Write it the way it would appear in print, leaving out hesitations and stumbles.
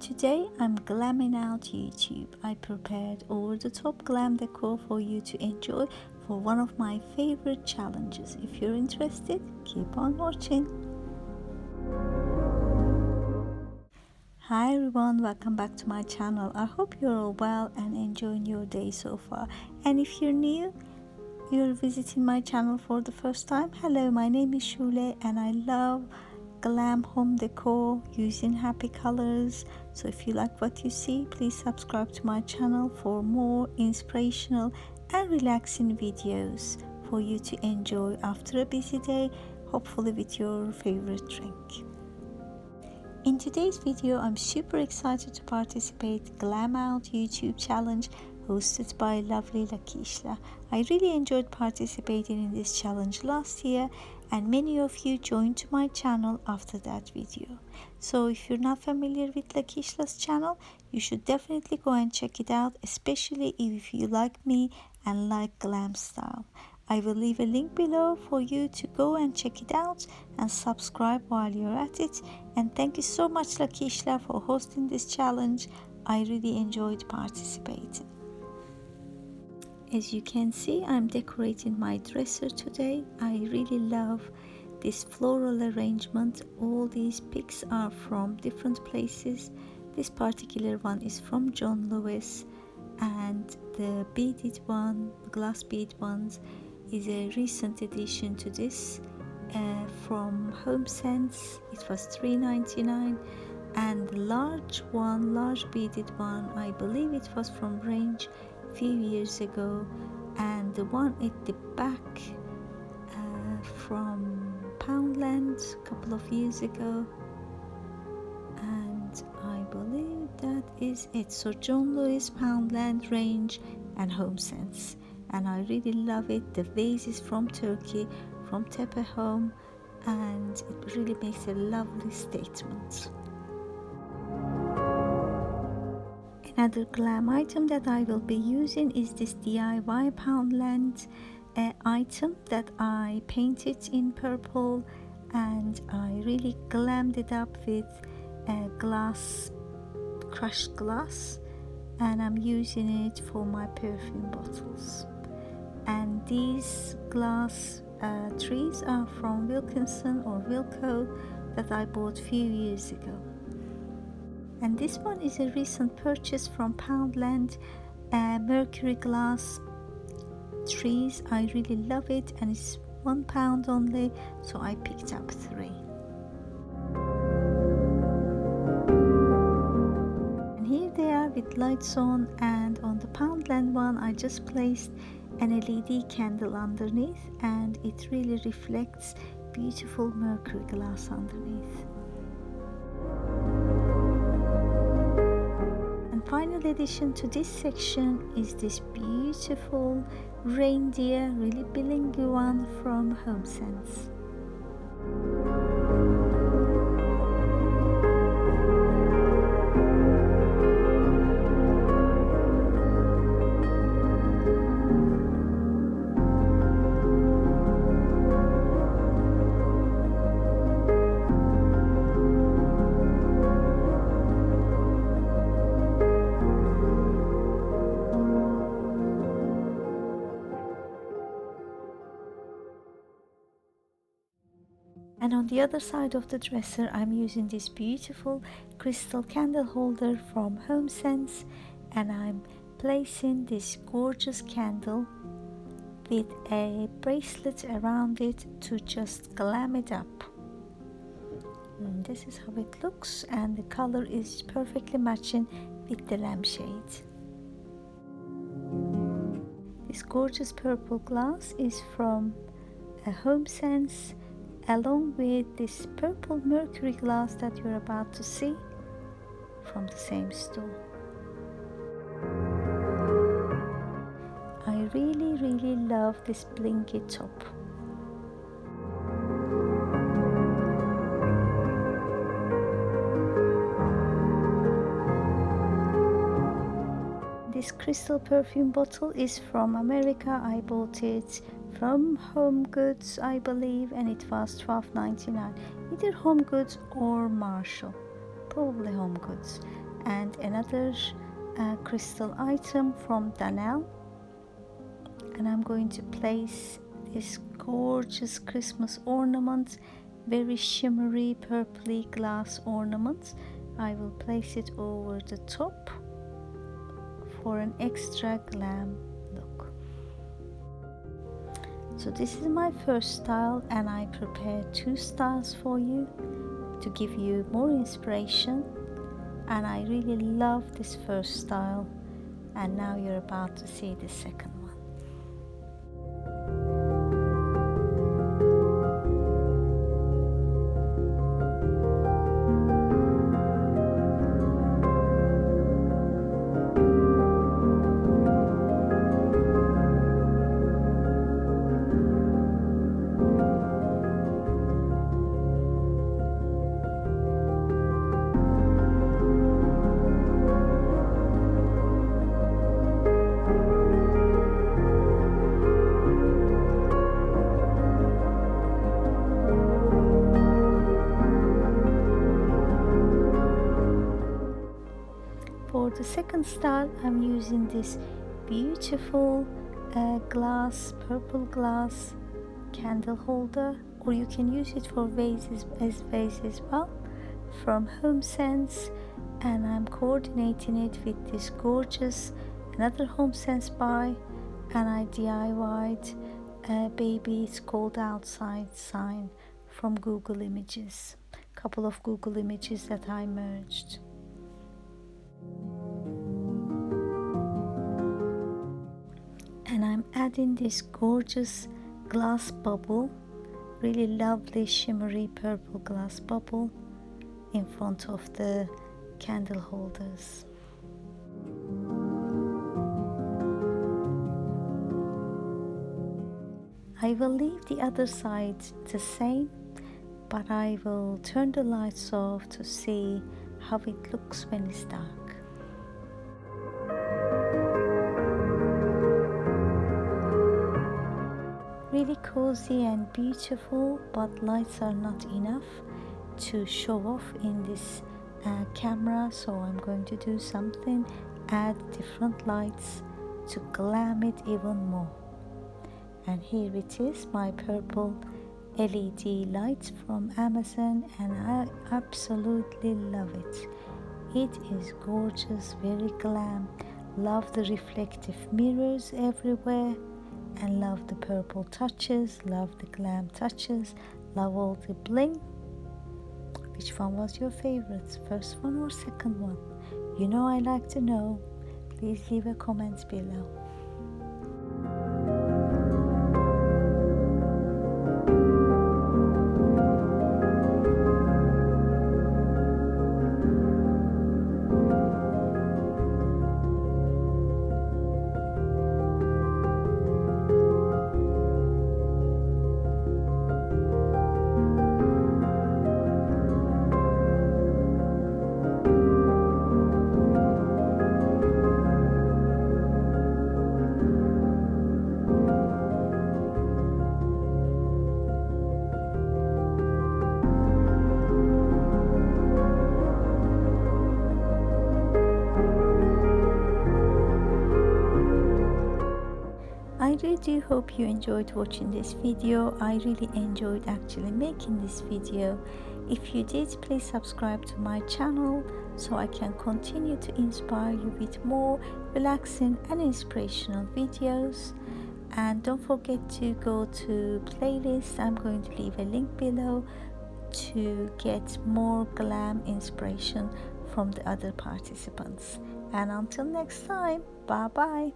Today I'm glamming out YouTube. I prepared over-the-top glam decor for you to enjoy for one of my favorite challenges. If you're interested, keep on watching. Hi everyone, welcome back to my channel. I hope you're all well and enjoying your day so far. And if you're new, you're visiting my channel for the first time, hello, my name is Shule and I love glam home decor using happy colors. So if you like what you see, please subscribe to my channel for more inspirational and relaxing videos for you to enjoy after a busy day, hopefully with your favorite drink. In today's video, I'm super excited to participate Glam Out YouTube challenge hosted by lovely Keisla. I really enjoyed participating in this challenge last year and many of you joined to my channel after that video. So if you're not familiar with Keisla's channel, you should definitely go and check it out, especially if you like me and like glam style. I will leave a link below for you to go and check it out and subscribe while you're at it. And thank you so much Keisla for hosting this challenge. I really enjoyed participating. As you can see, I'm decorating my dresser today. I really love this floral arrangement. All these pics are from different places. This particular one is from John Lewis, and the beaded one, glass bead ones, is a recent addition to this from HomeSense. It was $3.99, and the large beaded one, I believe it was from Range few years ago, and the one at the back from Poundland a couple of years ago, and I believe that is it. So John Lewis, Poundland, Range and HomeSense, and I really love it. The vase is from Turkey, from Tepe Home, and it really makes a lovely statement. Another glam item that I will be using is this DIY Poundland item that I painted in purple, and I really glammed it up with glass, crushed glass, and I'm using it for my perfume bottles. And these glass trees are from Wilkinson or Wilco that I bought a few years ago. And this one is a recent purchase from Poundland, mercury glass trees. I really love it, and it's £1 only, so I picked up 3. And here they are with lights on, and on the Poundland one I just placed an LED candle underneath, and it really reflects beautiful mercury glass underneath. Final addition to this section is this beautiful reindeer, really blingy one from HomeSense. And on the other side of the dresser, I'm using this beautiful crystal candle holder from HomeSense, and I'm placing this gorgeous candle with a bracelet around it to just glam it up. And this is how it looks, and the color is perfectly matching with the lampshade. This gorgeous purple glass is from a HomeSense, along with this purple mercury glass that you're about to see from the same store. I really love this blinky top. This crystal perfume bottle is from America. I bought it from Home Goods, I believe, and it was $12.99, either Home Goods or Marshall, probably Home Goods. and another crystal item from Danelle, and I'm going to place this gorgeous Christmas ornament, very shimmery purpley glass ornament. I will place it over the top for an extra glam look. So this is my first style, and I prepared 2 styles for you to give you more inspiration, and I really love this first style, and now you're about to see the second one. For the second style, I'm using this beautiful purple glass candle holder, or you can use it for vases as well, from HomeSense, and I'm coordinating it with this gorgeous another HomeSense buy, and I DIY'd baby it's cold outside sign from Google Images, couple of Google Images that I merged. And I'm adding this gorgeous glass bubble, really lovely shimmery purple glass bubble in front of the candle holders. I will leave the other side the same, but I will turn the lights off to see how it looks when it's dark. Really cozy and beautiful, but lights are not enough to show off in this camera, so I'm going to do something, add different lights to glam it even more. And here it is, my purple LED lights from Amazon, and I absolutely love it. It is gorgeous, very glam. Love the reflective mirrors everywhere, and love the purple touches, love the glam touches, love all the bling. Which one was your favorite, first one or second one? You know I like to know. Please leave a comment below. I really do hope you enjoyed watching this video. I really enjoyed actually making this video. If you did, please subscribe to my channel so I can continue to inspire you with more relaxing and inspirational videos. And don't forget to go to playlist. I'm going to leave a link below to get more glam inspiration from the other participants. And until next time, bye bye.